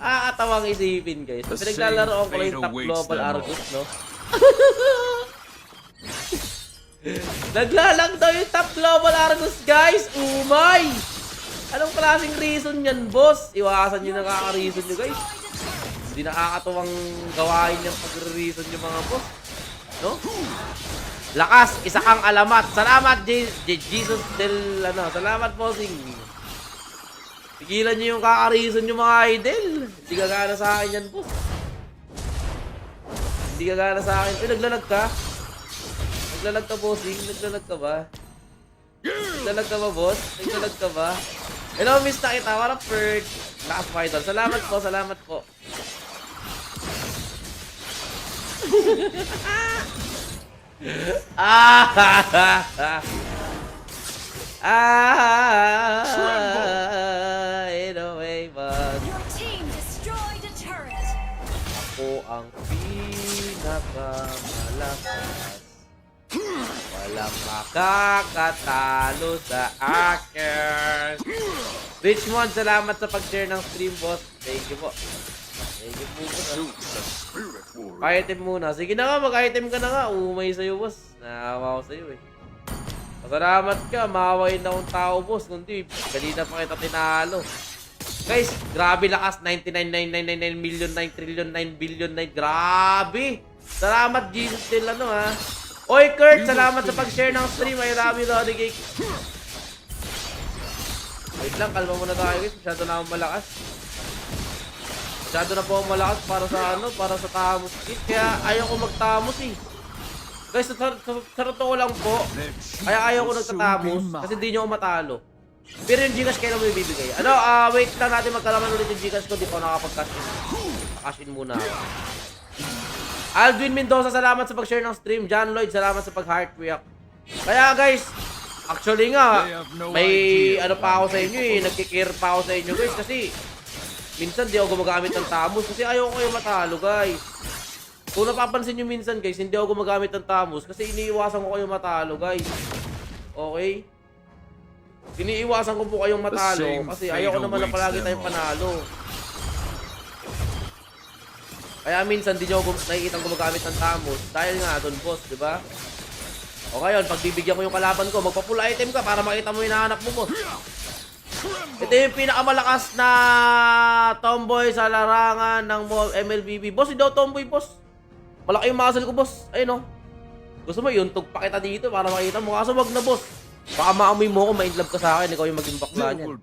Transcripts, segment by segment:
Nakakatawang isipin, guys. Pinaglalaro ko lang yung top global Argus, no? Naglalag daw yung top global Argus, guys. Umay! Anong klaseng reason yan, boss? Iwasan nyo nakaka-reason nyo, guys. Hindi nakakatawang gawain yung pag-reason nyo, mga boss. No? Lakas, isa kang alamat. Salamat, Jesus del, salamat, bossing. Tigilan nyo yung kaka-reason yung mga idol. Hindi gagana sa akin yan, boss. Hindi gagana sa akin. Uy, naglalag ka? Naglalag ka, bossing? Naglalag ka ba? Naglalag ka ba, boss? Naglalag ka ba? Hello, miss na kita. What up, Ferg? Lakas mo, idol. Salamat po, salamat po. Anyway, but Your team destroyed a turret. ako ang pinakamalakas. Walang makakatalo sa akin. Richmond, salamat sa pag-share ng stream, boss. Thank you po. Thank you po. Pa-item muna. Sige na nga, mag-item ka na nga. Umay sa'yo, boss. Naawa ko sa'yo, eh. Pasalamat ka. Maawain na akong tao, boss. Kundi, kanina pa kita tinalo. Guys, grabe lakas. 99,999 million, 9 trillion, 9 billion, 9. Grabe. Salamat, Jesus din ha. Oy, Kurt, salamat sa pag-share ng stream. I love you, Lodi Cake. Wait lang, kalma muna tayo, guys. Masyado na akong malakas. Masyado na po akong malakas para sa para sa Tamos kit. Kaya ayaw ko magtamos, eh. Guys, sa totoo lang po, kaya ayaw ko nagtatamos kasi hindi nyo ako matalo. Pero yung Gcash kailan mo ibibigay? Wait lang natin magkalaman ulit yung Gcash ko. Di pa nakapag-cash in. Cash in muna ako. Aldwin Mendoza, salamat sa pag-share ng stream. John Lloyd, salamat sa pag-heart react. Kaya guys, actually nga, may pa ako sa inyo eh. Nagkikare pa ako sa inyo, guys. Kasi minsan di ako gumagamit ng Tamos kasi ayaw ko kayo matalo, guys. Kung napapansin nyo minsan, guys, hindi ako gumagamit ng Tamos kasi iniiwasan ko kayo matalo, guys. Okay? Iniiwasan ko po kayong matalo kasi ayaw ko naman na palagi tayong panalo. Kaya minsan di nyo nakikita gumagamit ng Tamos dahil nga doon, boss, di ba? O ngayon, pag bibigyan ko yung kalaban ko, magpa-full item ka para makita mo yung hinahanap mo, boss. Ito yung pinakamalakas na tomboy sa larangan ng MLBB. Boss, hindi daw tomboy, boss. Malaki yung muscle ko, boss. Ayun, no. Gusto mo yun, tugpa kita dito para makita mo. Kaso wag na, boss. Baka maamoy mo ko, ma-inlove ka sa akin. Ikaw yung maging bakla niyan.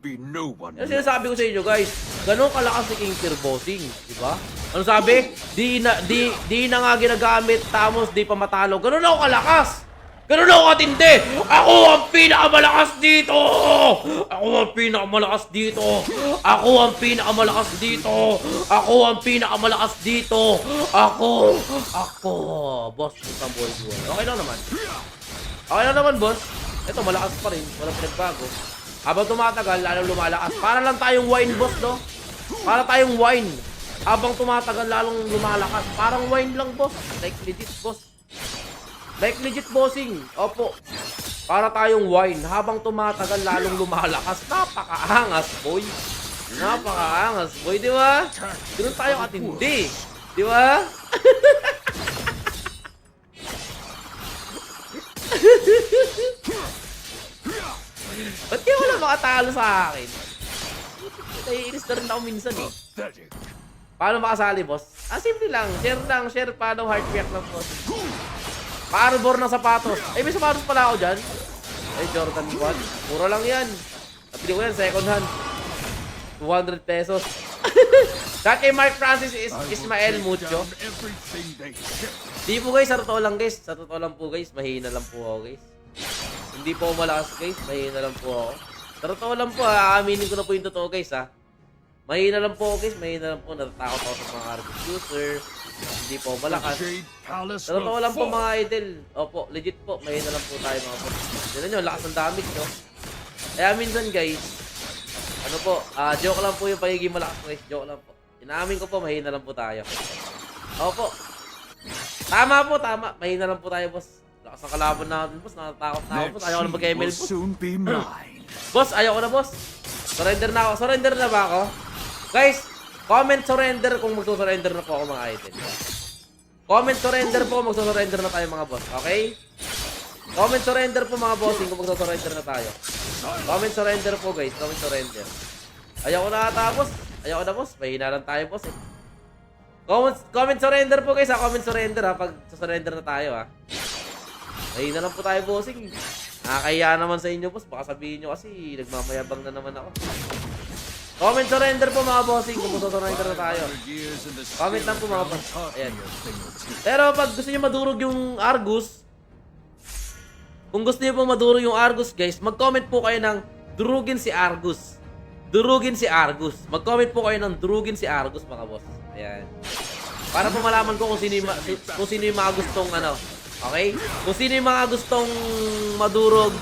Yan sinasabi ko sa inyo, guys. Ganun kalakas si King Fear Bossing. Diba? Ano sabi? Di na nga ginagamit. Tamos, di pa matalo. Ganun ako kalakas. Ganun ako katindi. Ako ang pinakamalakas dito. Ako ang pinakamalakas dito. Ako ang pinakamalakas dito. Ako ang pinakamalakas dito. Ako. Boss, isang boy. Okay lang naman. Okay lang naman, boss. Ito, malakas pa rin. Walang pinagbago. Habang tumatagal, lalong lumalakas. Para lang tayong wine, boss, no? Para tayong wine. Habang tumatagal, lalong lumalakas. Parang wine lang, boss. Like legit, boss. Like legit, bossing. Opo. Para tayong wine. Habang tumatagal, lalong lumalakas. Napakaangas, boy. Napakaangas, boy. Di ba? Ganun tayo katindi. Di ba? Ba't kaya wala makatalo sa akin? Naiinis na rin ako minsan eh. Paano makasali, boss? Simple lang. Share, follow, heart react lang, boss. Paarbor ng sapatos. May sapatos pala ako dyan. Jordan 1. Mura lang yan. Napili ko yan, second hand. 200 pesos. Kaya kay Mark Francis is Ismael Mucho. Di po, guys, sa totoo lang, guys. Sa totoo lang po, guys. Mahina lang po ako, guys. Hindi po ako malakas, guys. Mahina lang po ako. Sa totoo lang po, aaminin ko na po yung totoo, guys, ha. Mahina lang po, guys. Mahina lang po. Natatakot ako sa mga Argus user. Hindi po malakas. Sa totoo lang po, mga idol. Opo, legit po. Mahina lang po tayo, mga po. Tignan nyo, lakas ng damage, no? Kaya minsan, guys, joke lang po yung pagiging malakas, guys. Joke lang po. Inaamin ko po, mahina lang po tayo. Opo. Tama po, tama. Mahina lang po tayo, boss. Lakas ng kalaban natin, boss. Natatakot na ako, boss. Ayaw ko na mag-ML, boss. Boss, ayaw ko na, boss. Surrender na ako. Surrender na ba ako? Guys, comment surrender kung magsusurrender na po ako mga idol. Comment surrender po, magsusurrender na tayo mga boss. Okay? Comment surrender po mga bossing kung magsusurrender na tayo. Comment surrender po guys. Comment surrender. Ayaw ko na ata boss. Ayaw ko na boss. Mahina lang tayo boss eh. Comment surrender po guys ha. Comment surrender ha. Pag surrender na tayo ha. Mahina lang po tayo bossing. Nakakaya naman sa inyo boss. Baka sabihin nyo kasi nagmamayabang na naman ako. Comment surrender po mga bossing kung magsusurrender na tayo. Comment lang po mga boss. Ayan. Pero pag gusto nyo madurog yung Argus, kung gusto niyo pong maduro yung Argus, guys, mag-comment po kayo ng durugin si Argus. Durugin si Argus. Mag-comment po kayo ng durugin si Argus, mga boss. Ayan. Para po malaman ko kung sino yung mga gustong ano. Okay? Kung sino yung mga gustong madurog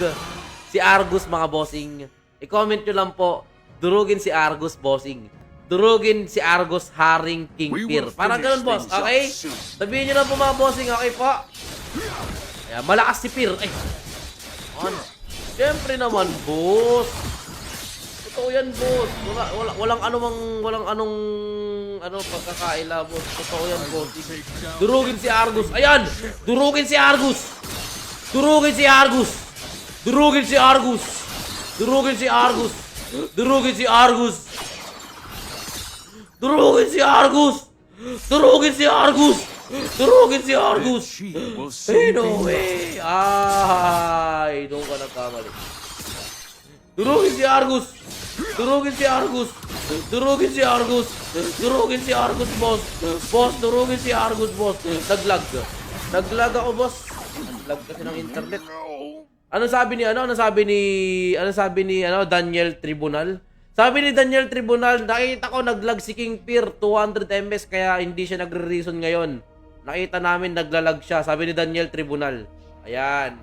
si Argus, mga bossing. I-comment nyo lang po, durugin si Argus, bossing. Durugin si Argus, Haring King Peer. Parang ganun, boss. Okay? Sabihin nyo lang po, mga bossing. Okay po? Ayan, malakas si Peer. Ay. Man. Siyempre naman, boss. Totoo yan, boss. Walang anong pagkakaila, boss. Totoo yan, boss. Durugin si Argus. Ayan! Durugin si Argus. Durugin si Argus. Durugin si Argus. Durugin si Argus. Durugin si Argus. Durugin si Argus. Durugin si Argus. Durugin si Argus! Hey, no way! Ay, doon ka nagkamali. Durugin si Argus! Durugin si Argus! Durugin si Argus! Durugin si Argus, boss! Boss, durugin si Argus, boss! Naglag. Naglag ako, boss. Naglag kasi ng internet. Ano sabi ni Daniel Tribunal? Sabi ni Daniel Tribunal, nakita ko naglag si King Peer 200 ms kaya hindi siya nagre-reason ngayon. Nakita namin naglalag siya. Sabi ni Daniel Tribunal. Ayan.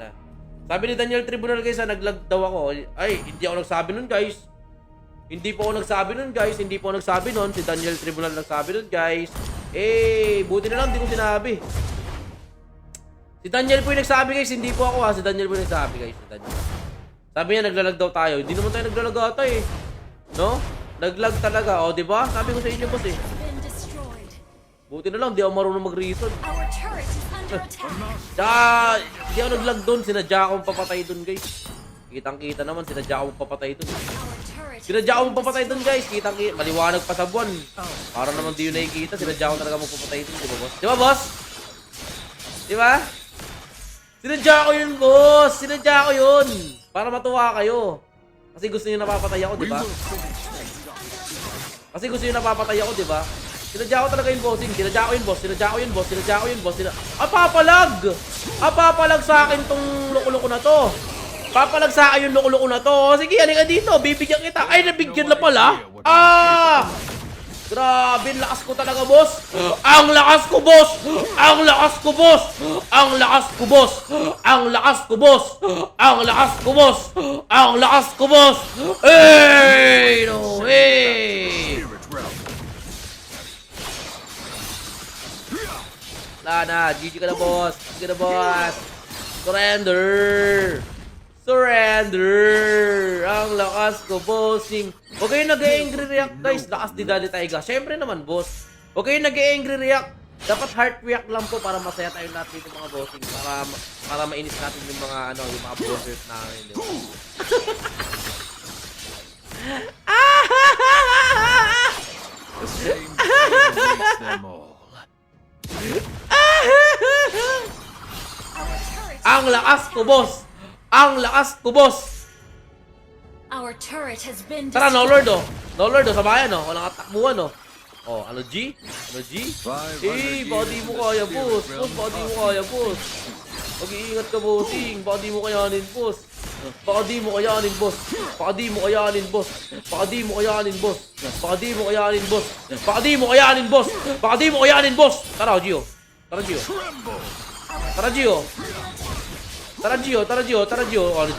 Sabi ni Daniel Tribunal guys, naglag daw ako. Ay, hindi ako nagsabi nun guys. Hindi po ako nagsabi nun guys. Hindi po ako nagsabi nun. Si Daniel Tribunal nagsabi nun guys. Eh, buti na lang hindi ko sinabi. Si Daniel po yung nagsabi guys. Hindi po ako ha. Si Daniel po yung nagsabi guys. Si Daniel. Sabi niya naglalag daw tayo. Hindi naman tayo naglalag ata eh. No? Naglag talaga. O, diba? Sabi ko sa inyo boss eh. Been destroyed. Buti na lang, di ako marunong mag-reason. Our turret is under attack. Tsaka, di ako naglag doon. Sinadya akong papatay doon, guys. Kitang-kita naman, sinadya akong papatay doon. Our turret is Sinadya akong papatay doon, guys. Kitang-kita. Maliwanag pa sa buwan. Para naman di yun nakikita. Sinadya akong talaga magpapatay doon. Di ba, boss? Di ba, boss? Di ba? Sinadya ko yun, boss. Sinadya ko yun. Para matuwa kayo. Kasi gusto niyo napapatay ako, di ba? Kasi gusto niyo napapatay ako, di ba? Sinadya ko talaga yung bossing. Sinadya ko yun, boss. Sinadya ko yun, boss. Sinadya ko yun, boss. Papalag! Papalag sa akin tong loko-loko na to. Papalag sa akin yung loko-loko na to. Sige, halika dito. Bibigyan kita. Ay, nabigyan na pala. Ah! Grabe, ang lakas ko talaga, boss. Ang lakas ko, boss. Ang lakas ko, boss. Ang lakas ko, boss. Ang lakas ko, boss. Ang lakas ko, boss. Ang lakas ko, boss. Hey! No, hey! Wala na. GG ka na, boss. GG ka na, boss. Surrender. Surrender. Ang lakas ko, bossing. Huwag kayong nag-angry react, guys. Lakas di Dali Taiga. Siyempre naman, boss. Huwag kayong nag-angry react. Dapat heart react lang po para masaya tayo lahat dito, mga bossing. Para mainis natin yung mga, yung mga bossers namin. Di ba? Ang lakas ko, boss. Ang lakas ko, boss. Our turret has been Tara, no destroyed. lord, oh. No lord, oh. Sabayan, oh. Walang katakbuhan, oh. Oh, ano G? Ano G? Eh, body mo kaya, boss. Boss, body mo kaya, boss. Mag-iingat ka, bossing. Body mo kayanin, boss. Baka di mo kayanin, boss. Baka di mo kayanin, boss. Baka di mo kayanin, boss. Baka di mo kayanin, boss. Baka di mo kayanin, boss. Baka di mo kayanin, boss. Tara, Gio. Tara, Gio. Tara, Gio. Tara, Gio. Tara, Gio. Tara, Gio. Ano,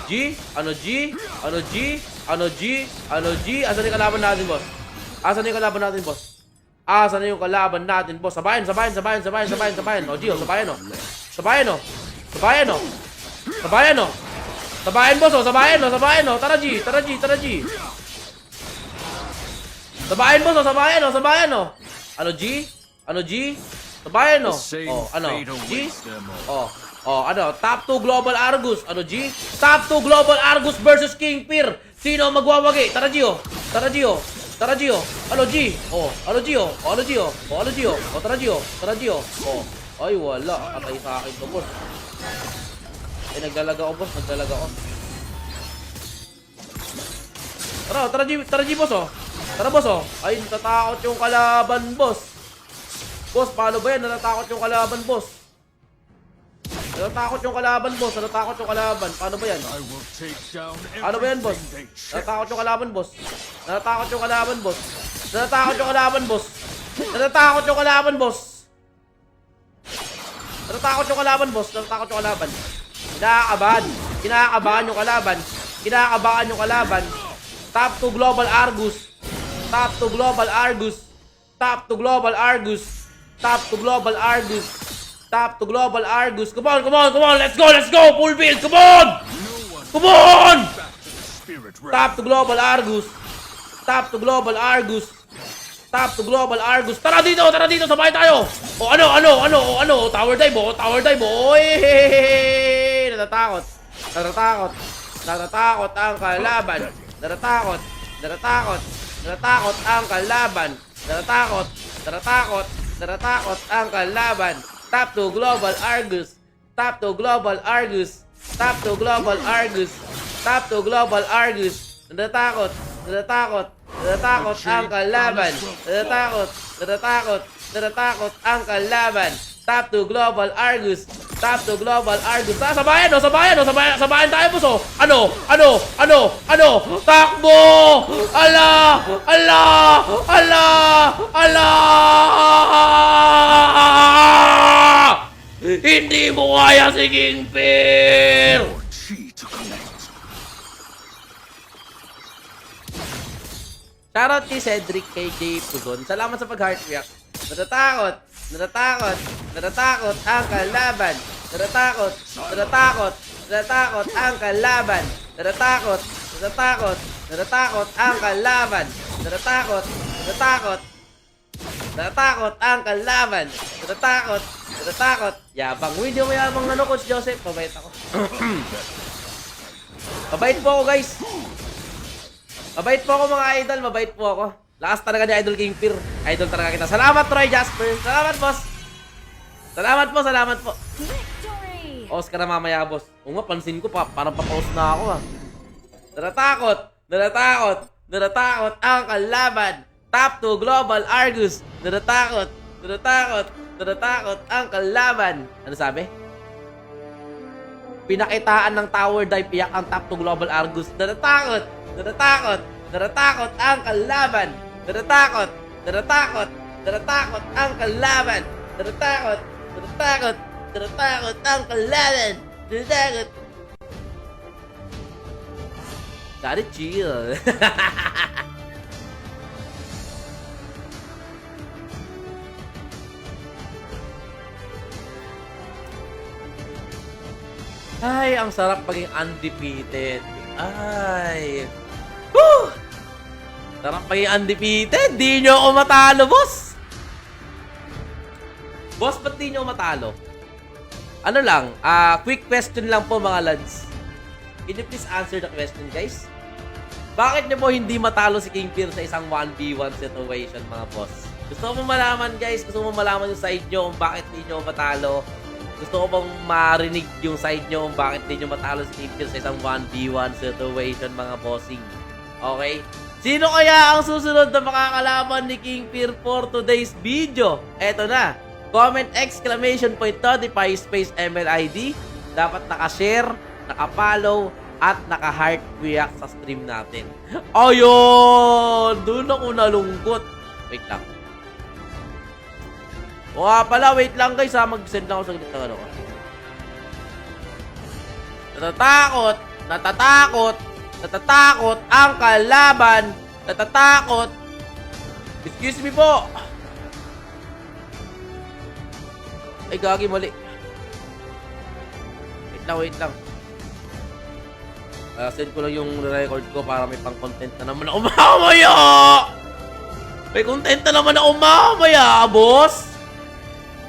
G? Ano, G? Ano, G? Ano, G? Ano, G? Asan yung kalaban natin, boss? Asan yung kalaban natin, boss? Asan yung kalaban natin, boss? Sabayan. O, Gio, sabayan, o. Sabayan, o. Sabayan, o. Sabayan, o. Sabayan, boss, oh. Sabayan, oh. Sabayan, oh. Tara, G. Tara, G. Tara, G. Sabayan, boss, oh. Sabayan, oh. Sabayan, oh. Ano, G? Ano, G? Sabayan, oh. Oh, ano? G? Oh. Oh, ano? Top 2 Global Argus. Ano, G? Top 2 Global Argus versus King Fear. Sino ang magwawagi? Tara, G, oh. Tara, G, oh. Tara, G, oh. Ano, G? Oh. Ano, G, oh. Oh, ano, G, oh. Oh, ano, G, oh. Oh, tara, G, oh. Tara, G, oh. Oh. Ay, wala. Patay sa akin to, boss. Eh, naglalaga ko, boss. Naglalaga ko. Tara, tara, G, boss, oh. Tara, boss, oh. Ay, natatakot yung kalaban, boss. Boss, paano ba yan? Natatakot yung kalaban, boss. Natatakot yung kalaban, boss. Natatakot yung kalaban. Paano ba yan? Ano ba yan, boss? Natatakot yung kalaban, boss. Natatakot yung kalaban, boss. Natatakot yung kalaban, boss. Natatakot yung kalaban, boss. Natatakot yung kalaban, boss. Natatakot yung kalaban. Kinakabahan. Kinakabahan yung kalaban. Kinakabahan yung kalaban. Top 2 Global Argus. Top 2 Global Argus. Top 2 Global Argus. Top 2 Global Argus. Top 2 Global Argus. Come on, come on, come on. Let's go, let's go. Full build. Come on. Come on. Top 2 Global Argus. Top 2 Global Argus. Top 2 Global Argus. Tara dito, sabay tayo. O ano, tower dive, tower dive. Oy, natatakot. Natatakot. Natatakot ang kalaban. Natatakot. Natatakot. Natatakot ang kalaban. Natatakot. Natatakot. Natatakot ang kalaban. Top 2 Global Argus. Top 2 Global Argus. Top 2 Global Argus. Top 2 Global Argus. Natatakot. Natatakot. Natatakot ang kalaban. Natatakot. Natatakot. Natatakot ang kalaban. Top 2 Global Argus. Top 2 Global Argus. Sabayan, no? Sabayan, no? Sabayan tayo, boss, oh. Ano? Takbo! Ala! Ala! Ala! Ala! Hindi mo kaya si King Fear! Shoutout kay Cedric, kay Jay Puzon. Salamat sa pag-heart react. Natatakot. Natatakot. Natatakot ang kalaban. Natatakot. Natatakot. Natatakot ang kalaban. Natatakot. Natatakot. Natatakot ang kalaban. Natatakot. Natatakot. Natatakot ang kalaban. Natatakot. Natatakot. Yabang. Hindi mo yabang ano, Coach Joseph. Mabait ako. Mabait po ako, guys. Mabait po ako, mga idol. Mabait po ako. Lakas talaga ni Idol King Fear. Idol talaga kita. Salamat, Troy Jasper. Salamat, boss. Salamat po, salamat po. Victory! Oscar na mamaya, boss. O nga, pansin ko pa. Parang papaus na ako, ha. Natatakot. Natatakot. Natatakot ang kalaban. Top 2 Global Argus. Natatakot. Natatakot. Natatakot ang kalaban. Ano sabi? Pinakitaan ng tower dive, iyak ang top 2 Global Argus. Natatakot. Natatakot. Natatakot ang kalaban. Natatakot. Natatakot. Natatakot ang kalaban. Natatakot. Natatakot. Natatakot ang kalaban. Natatakot. Gotta chill. Ay, ang sarap maging undefeated. Ay. Woo! Sarap maging undefeated. Di nyo ako matalo, boss. Boss, ba't di nyo matalo? Ano lang, quick question lang po, mga lads. Can you please answer the question, guys? Bakit nyo po hindi matalo si King Fear sa isang 1v1 situation, mga boss? Gusto ko malaman, guys. Gusto ko malaman yung side nyo kung bakit di nyo matalo. Gusto ko bang marinig yung side nyo kung bakit di nyo matalo si King Fear sa isang 1v1 situation, mga bossing. Okay? Sino kaya ang susunod na makakalaban ni King Fear for today's video? Eto na. Comment exclamation point Todify space MLID. Dapat naka-share, naka-follow, at naka-heart react sa stream natin. Ayun! Doon ako nalungkot. Wait lang. O nga pala, wait lang guys ha. Mag-send lang ako sa gitna ano ko. Natatakot. Natatakot. Natatakot ang kalaban. Natatakot. Excuse me po. Ay, gagi, mali. Wait lang, wait lang. Send ko lang yung record ko para may pang-content na naman ako mamaya! May content na naman ako mamaya, boss!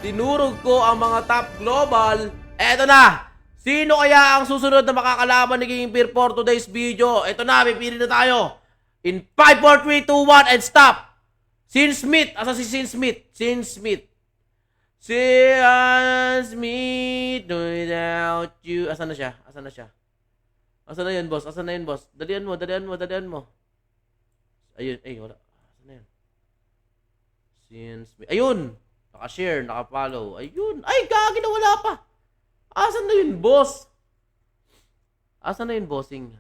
Tinurog ko ang mga top global. Eto na! Sino kaya ang susunod na makakalaban ni King Fear for today's video? Eto na, pipili na tayo. In 5, 4, 3, 2, 1, and stop! Sin Smith. Asa si Sin Smith? Sin Smith. Sin Smith without you. Asan na siya? Asan na siya? Asan na yun, boss? Asan na yun, boss? Dalian mo, dalian mo, dalian mo. Ayun, ay, wala. Asan na yun? Sin Smith. Ayun! Naka-share, naka-follow. Ayun. Ay, gagi na wala pa. Asan na yun, boss? Asan na yun, bossing?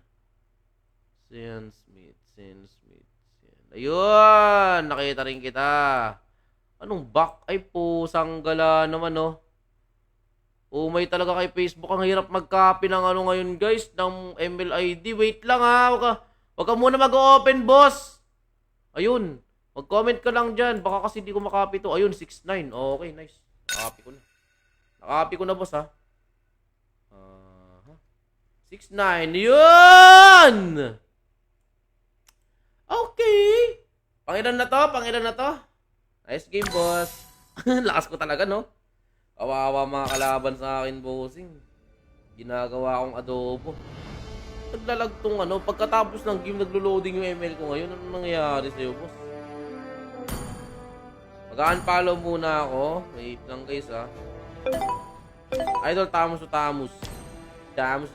Sin Smith, Sin Smith. Ayun! Nakita rin kita. Anong back? Ay, pusang gala naman, no? Umay talaga kay Facebook. Ang hirap mag-copy ng ano ngayon, guys. Ng MLID. Wait lang, ha? Wag ka muna mag-open, boss. Ayun. Mag-comment ka lang dyan. Baka kasi di ko makopy to. Ayun, 6'9". Okay, nice. Nakopy ko na. Nakopy ko na, boss, ha? 6'9". Yun! Okay. Pangilan na to? Pangilan na to? Nice game, boss. Lakas ko talaga, no? Kawawa mga kalaban sa akin, bossing. Ginagawa akong adobo. Naglalag tong ano. Pagkatapos ng game, naglo-loading yung ML ko ngayon. Ano nangyayari sa'yo, boss? Mag-unfollow muna ako. Wait lang, guys, ha. Idol, Tamus o Tamus. Tamus.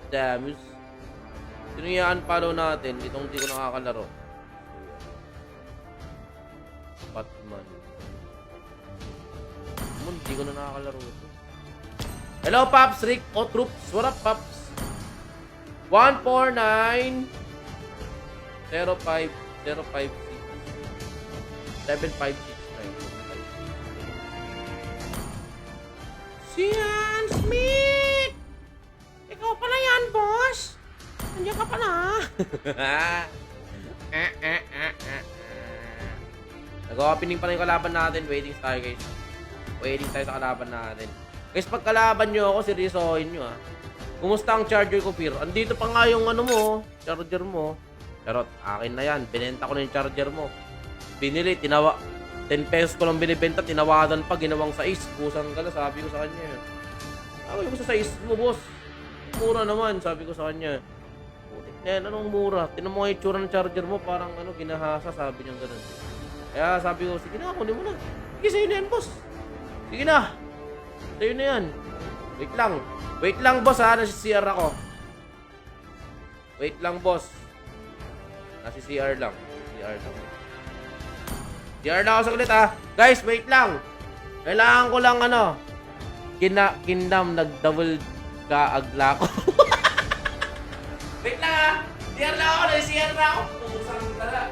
Sino yung unfollow natin? Itong hindi ko nakakalaro. Batman. Hindi ko na nakakalaro ito. Hello, Pops. Rick o Troops. What up, Pops? 149 05 056 7569. Sian Smith! Ikaw pala yan, boss! Nandiyan ka pala. Nag-opening pa na yung kalaban natin. Waiting tayo, guys. Waiting tayo sa kalaban natin. Guys, pag kalaban nyo ako, seryosohin nyo, ha. Kumusta ang charger ko, Fear? Andito pa nga yung ano mo, charger mo. Charot, akin na yan. Binenta ko na yung charger mo. Binili, 10 pesos ko lang binibenta, tinawadan pa, ginawang 6. Kusang gala, sabi ko sa kanya. Sabi ko sa 6 mo, boss. Mura naman, sabi ko sa kanya. Putik na yan, anong mura? Tinan mo nga yung tsura ng charger mo, parang ano, ginahasa, sabi niya ganun. Kaya sabi ko, sige na, kunin mo na. Sige, sa'yo na yan, boss. Sige na. Sa'yo na yan. Wait lang. Wait lang, boss, ha. Nasi CR ako. Wait lang, boss. Nasi CR lang. CR lang ako saglit, ha. Guys, wait lang. Kailangan ko lang, ano, Kingdom, nag-double ka-agla ko. Wait lang, ha. CR lang ako. Nasi CR lang ako. Pumusang tala.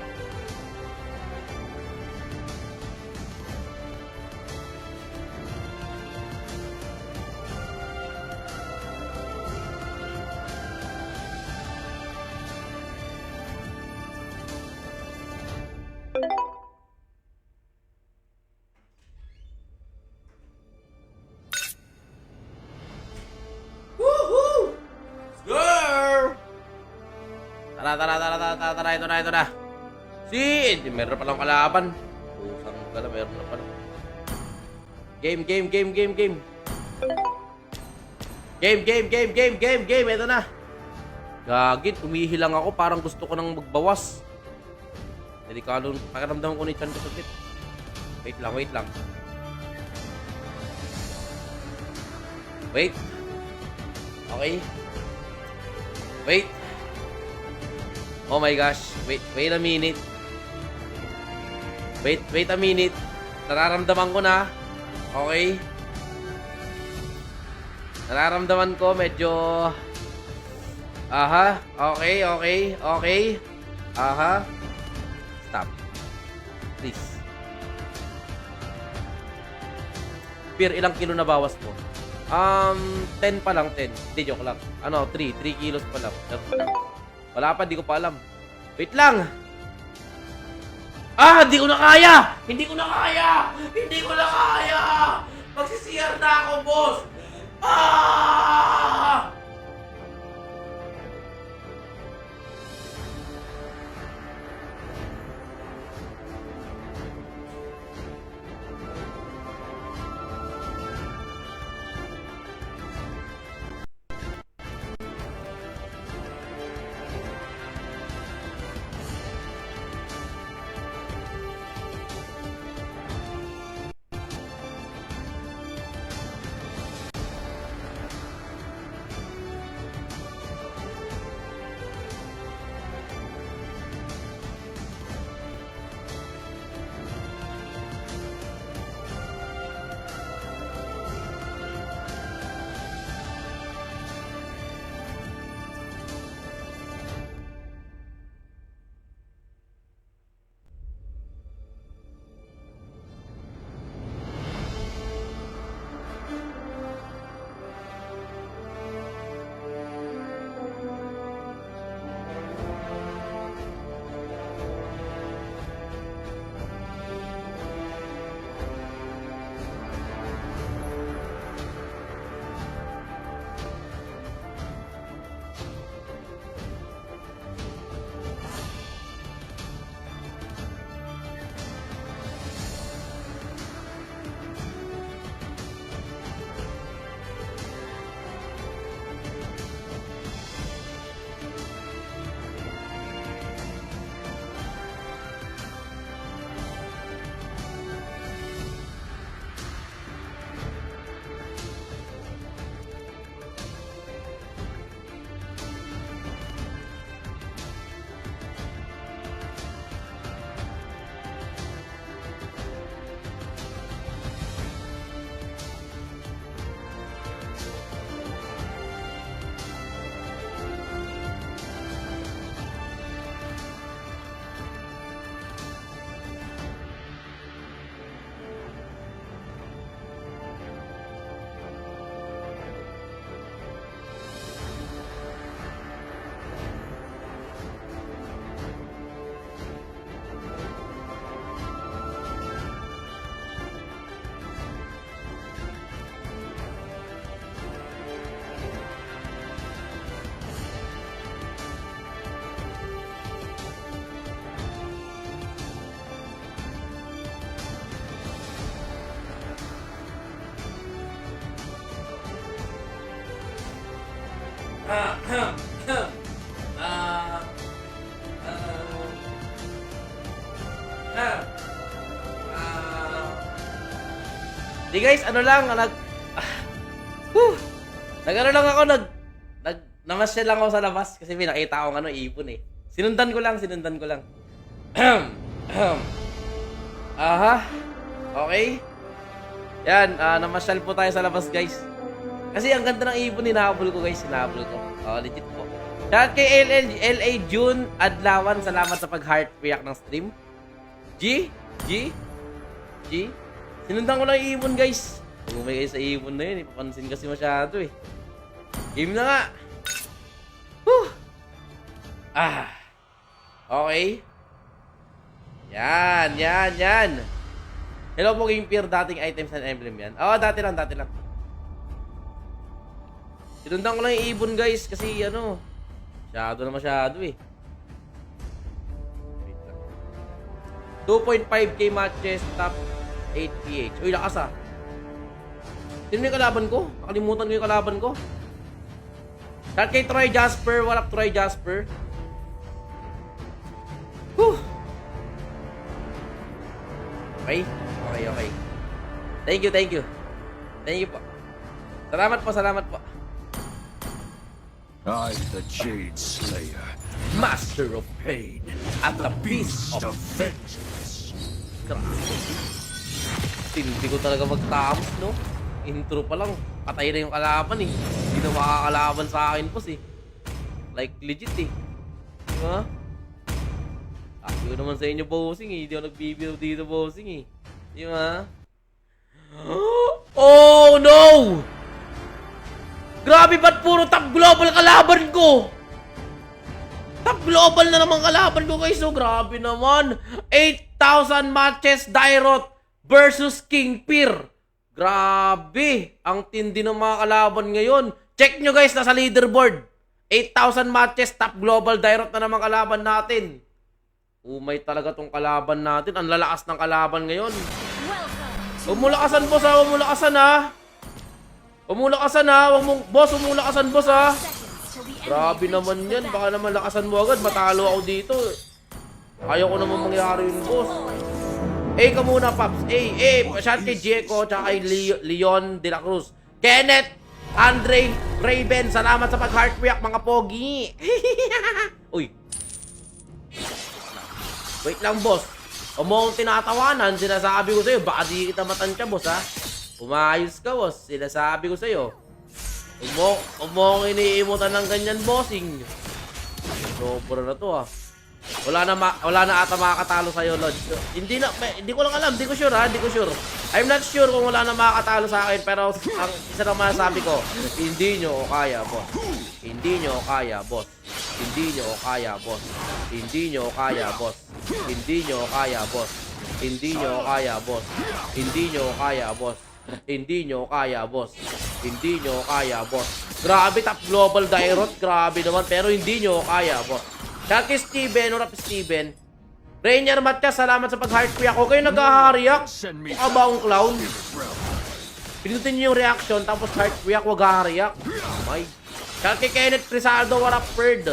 Tara, ito na. Meron palang kalaban. Pusang gala, meron na pala. Game. Ito na. Gagit, umihilang ako. Parang gusto ko nang magbawas. Delikado, pakiramdam ko ni Chan ko saglit. Wait lang. Wait. Okay. Wait. Oh my gosh. Wait a minute. Wait a minute. Nararamdaman ko na. Okay. Nararamdaman ko medyo... Aha. Okay. Aha. Stop. Please. Fear, ilang kilo na bawas mo? 10 pa lang, 10. Hindi, joke lang. 3 kilos pa lang. Wala pa, di ko pa alam. Wait lang! Hindi ko na kaya! Hindi ko na kaya! Magsisiyar na ako, boss! Di guys, ano lang, nag-ano lang ako, namasyal lang ako sa labas kasi may nakita akong ipon eh. Sinundan ko lang. Aha. Okay. Yan, namasyal po tayo sa labas guys. Kasi ang ganda ng ipon, hinahabol ko guys, hinahabol ko. Legit po. Shout kay LA June Adlawan, salamat sa pag-heart react ng stream. G. Sinundan ko lang yung ibon guys. Umay kayo sa ibon na yun. Ipapansin kasi masyado eh. Game na nga. Whew. Okay. Yan. Hello po King Peer. Dating items and emblem yan. Dati lang. Sinundan ko lang yung ibon guys. Kasi masyado eh. 2.5k matches, top 8 PH. Uy, lakas ah. Sino yung kalaban ko? Nakalimutan ko yung kalaban ko. Shout kay Troy Jasper. What up, Troy Jasper? Whew. Okay. Thank you po. Salamat po. I'm the Jade Slayer, Master of Pain at the Beast of Vengeance. Hindi ko talaga magtapos, no? Intro pa lang, patay na yung kalaban eh. Hindi na makakalaban sa akin, boss eh. Like, legit eh. Diba? Sabi ko naman sa inyo, bossing eh. Hindi ako nagbibiro dito, bossing eh. Diba? Oh no! Grabe, ba't puro top global kalaban ko? Top global na naman kalaban ko guys. So grabe naman. 8,000 matches Dairot versus King Peer. Grabe. Ang tindi ng mga kalaban ngayon. Check nyo guys, nasa leaderboard. 8,000 matches top global Dairot na naman kalaban natin. Umay talaga tong kalaban natin. Ang lalakas ng kalaban ngayon. Umulakasan boss ha. Umulakasan ha. Umulakasan ha. Boss, umulakasan boss ha. Grabe naman yan. Baka naman lakasan mo agad. Matalo ako dito. Ayaw ko naman mangyari yun, boss. Ka muna, Paps. Shout kay Jeko, tsaka kay Leon de la Cruz. Kenneth, Andre, Raven, salamat sa pag-heart react, mga pogi. Uy. Wait lang, boss. Umong tinatawanan, sinasabi ko sa'yo, baka di kita matansya, boss, ha? Umayos ka, boss. Sinasabi ko sa'yo. Umong iniimutan ng ganyan, bossing. Sobra na to, ha? Wala na ata makakatalo sa'yo, Lodge. Hindi ko lang alam. Hindi ko sure, ha? Hindi ko sure. I'm not sure kung wala na makakatalo sa akin. Pero ang isa lang masasabi ko, hindi nyo kaya, boss. Hindi nyo kaya, boss. Hindi nyo kaya, boss. Hindi nyo kaya, boss. Hindi nyo kaya, boss. Hindi nyo kaya, boss. Hindi nyo kaya, boss. Hindi nyo kaya, boss. Hindi nyo kaya, boss. Grabe, top global Dairot. Grabe naman. Pero hindi nyo kaya, boss. Shout kay Steven, urap Steven. Rainier Matya, salamat sa pag-heart react. Okay, nag-react. Mukha ba akong clown? Pinutin nyo yung reaction, tapos heart react, wag react. May. Shout kay Kenneth Crisaldo, urap Bird.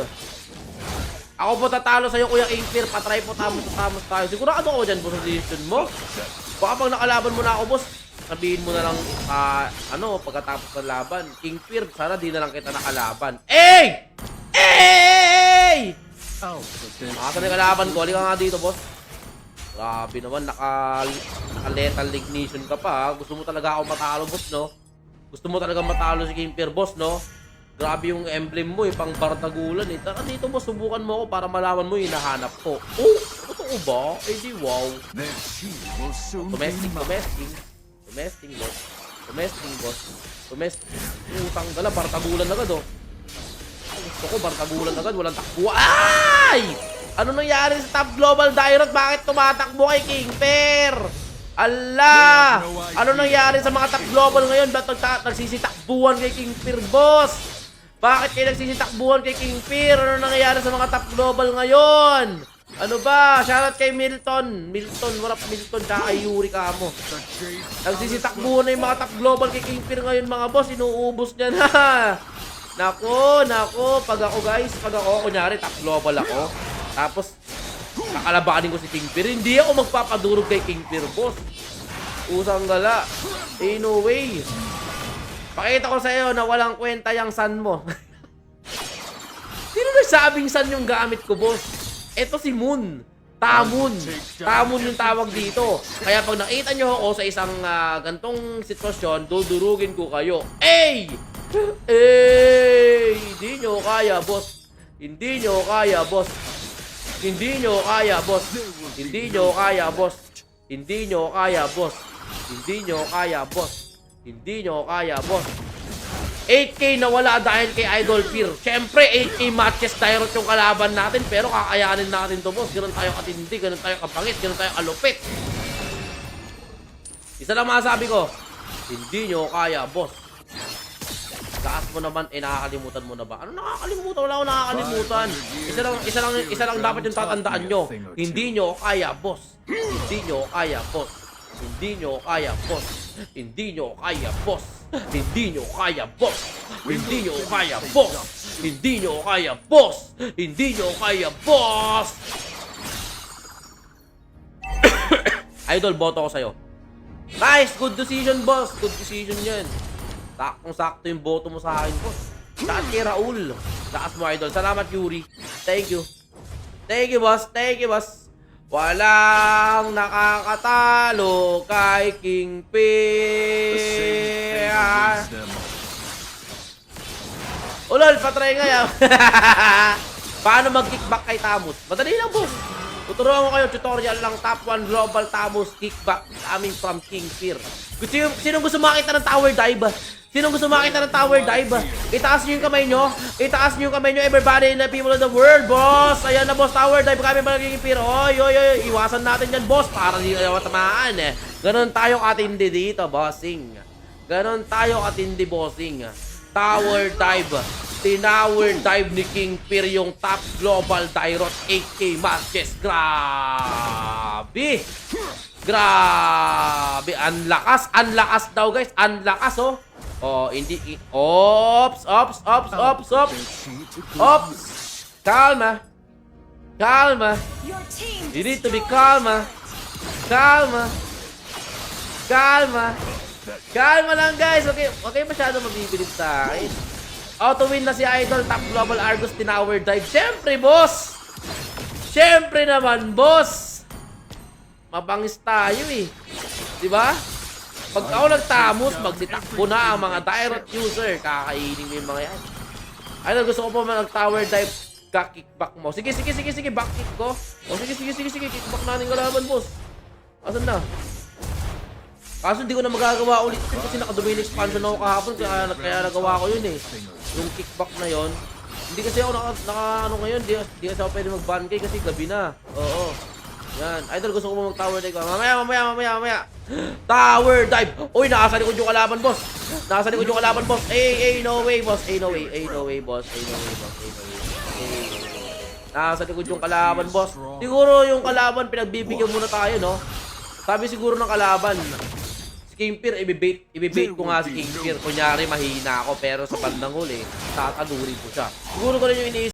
Ako po tatalo sa'yo, Kuya Inkir. Patry po, tamos tayo. Sigurado ako dyan, boss, sa decision mo. Baka pag nakalaban mo na ako, boss, sabihin mo na lang, pagkatapos ng laban. King Peer, sana di na lang kita nakalaban. Ey! Makasan yung kalaban ko. Halika nga dito, boss. Grabe naman, naka-lethal ignition ka pa, ha? Gusto mo talaga ako matalo, boss, no? Gusto mo talaga matalo si King Peer, boss, no? Grabe yung emblem mo, pang bartagulan, eh. Tara dito, boss, subukan mo ako para malaman mo yung hinahanap ko. Oh, totoo ba? Di wow. Domestic, boss. Utang gala, bartagulan agad, oh. Gusto ko, bartagulan agad, walang takbo. Ay! Ano nangyari sa Top Global Dairot? Bakit tumatakbo kay King Peer? Ala! Ano nangyari sa mga Top Global ngayon? Ba't nagsisitakbuhan kay King Peer, boss? Bakit kayo nagsisitakbuhan kay King Peer? Ano nangyayari sa mga Top Global ngayon? Ano ba? Shoutout kay Milton, warap Milton, tsaka kay Yuri Kamo. Nagsisitakbuhan na yung mga Top Global kay King Peer ngayon, mga boss. Inuubos niya na. Nako, pag ako, kunyari, top global ako, tapos, kakalabanin ko si King Fear, hindi ako magpapadurog kay King Fear, boss. Usang gala. No way. Pakita ko sa'yo na walang kwenta yung sun mo. Sino nagsabing sun yung gamit ko, boss? Ito si Moon. Tamon. Tamon yung tawag dito. Kaya pag nakita nyo ako sa isang gantong sitwasyon, dudurugin ko kayo. Ey! Ey! Hindi nyo kaya, boss. Hindi nyo kaya, boss. Hindi nyo kaya, boss. Hindi nyo kaya, boss. Hindi nyo kaya, boss. Hindi nyo kaya, boss. Hindi nyo kaya, boss. 8K na wala dahil kay Idol Fear. Siyempre, 8K matches direct yung kalaban natin, pero kakayanin natin to, boss. Ganun tayo katindi, ganun tayo kapangit, ganun tayo kalupit. Isa lang masasabi ko, hindi nyo kaya, boss. Lakas mo naman, nakakalimutan mo na ba? Ano nakakalimutan? Wala akong nakakalimutan. Isa lang dapat yung tatandaan nyo. Hindi nyo kaya, boss. Hindi nyo kaya, boss. Hindi nyo kaya, boss. Hindi nyo kaya, boss. Hindi nyo kaya, boss. Hindi nyo kaya, boss. Hindi nyo kaya, boss. Hindi nyo kaya, boss. Idol, boto ko sa'yo. Nice! Good decision, boss. Good decision yan. Saktong-sakto yung boto mo sa akin, boss. Saan kay Raul? Lakas mo, Idol. Salamat, Yuri. Thank you. Thank you, boss. Thank you, boss. Walang nakakatalo kay King The same fate Fear. awaits them. Ulol, patry nga yan. Paano mag-kickback kay Tamus? Madali lang, boss. Tuturuan ko kayo, tutorial lang, top 1 global Tamus kickback coming from King Fear. Sinong gusto makita ng tower dive? Sinong gusto makita ng tower dive? Itaas nyo yung kamay nyo. Itaas nyo yung kamay nyo, everybody in the people of the world, boss. Ayan na, boss, tower dive kami ba King Fear? Oy, iwasan natin yan, boss, para hindi kayo matamaan, eh. Ganon tayo katindi dito, bossing. Ganon tayo katindi, bossing. Tower dive. Tinower dive ni King Fear yung top global Dyrot 8K matches. Grabe! Grabe! Ang lakas daw, guys. Ang lakas, oh. Oh, hindi. Ops! Calma. Your team You need to be destroyed. Calma lang, guys. Okay masyado mabibilis sa akin. Auto win na si Idol, top global Argus, Tinower dive. Siyempre, boss! Siyempre naman, boss! Mabangis tayo, eh. Diba? Pag ako nagtamos, magsitakbo na ang mga direct user. Kakainin mo yung mga yan. Idol, gusto ko pa mag-tower dive ka-kickback mo. Sige, back kick ko. O, sige, kickback natin kalaban, boss. Asan na? Kaso hindi ko na magagawa ulit kasi naka-domain expansion ako kahapon kaya nagawa ko yun, eh. Yung kickback na yon. Hindi kasi ako ano ngayon, di kasi ako pwede mag-ban kay kasi gabi na. Oo. Yan. Idol, gusto ko mo mag-tower dive. Mamaya. Tower dive! Uy, nasa likod yung kalaban, boss. No way, boss. Nasa likod yung kalaban, boss. Siguro yung kalaban, pinagbibigyan muna tayo, no? Sabi siguro ng kalaban, si King Fear, ibibait ko nga si King Fear. Kunyari, mahina ako, pero sa bandang huli, tatalurin ko siya. Siguro ko rin yung iniisip.